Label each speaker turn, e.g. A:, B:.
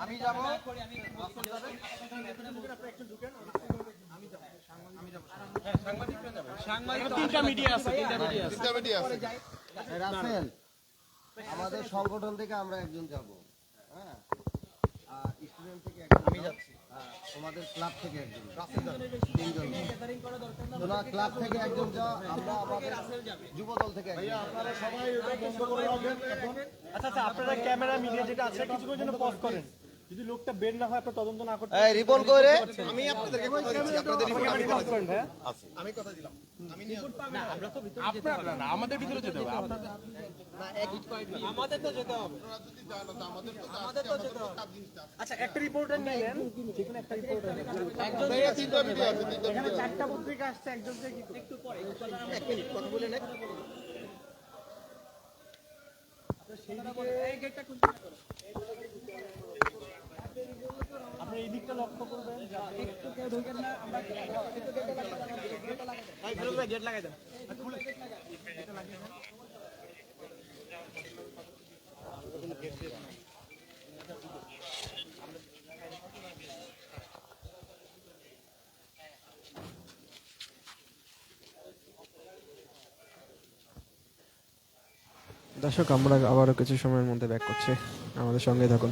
A: আমি যাব রাসেল আমাদের সংগঠন থেকে আমরা একজন যাব, হ্যাঁ, আর স্টুডেন্ট থেকে একজন আমি যাচ্ছি, তোমাদের ক্লাব থেকে একজন তিনজন, তোমরা ক্লাব থেকে একজন যাও, আমরা আমাদের যুবদল থেকে একজন। আপনারা সবাই বন্ধ করে রাখবেন এখন।
B: আচ্ছা আচ্ছা, আপনারা ক্যামেরা মিডিয়া যেটা আছে কিছুক্ষণের জন্য পজ করেন। যদি লোকটা বের না হয় আপনারা তদন্ত না করতে
A: এই রিপন করে
C: আমি আপনাদেরকে কথা দিচ্ছি, আপনাদের রিপোর্ট আমি
B: পজ করেন। হ্যাঁ
C: আমি কথা দিলাম, আমি নিয়ে
B: না, আমরা তো ভিতরে আপনারা না, আমাদের ভিতরে যেতে হবে। আপনাদের
C: না এক
B: আমাদের তো যেতে হবে।
C: যদি জানো তো আমাদের তো যেতে হবে।
B: আচ্ছা, একটা রিপোর্টার নিলেন, যেকোনো একটা রিপোর্টার
C: একজন তিনটা ভিডিও আছে, তিনটা
B: এখানে চারটা পত্রিকা আসছে, একজন থেকে কি একটু পরে
C: এক মিনিট কথা বলে নেন।
B: এই গেটটা খুলতে করো। আপনি এই দিকটা লক্ষ্য করবেন, একটু কেউ ঢোকেন না, আমরা গেট লাগাই দেন। খুলে গেটটা লাগিয়ে দেন।
D: দর্শক, আমরা আবারও কিছু সময়ের মধ্যে ব্যাক করছি, আমাদের সঙ্গে থাকুন।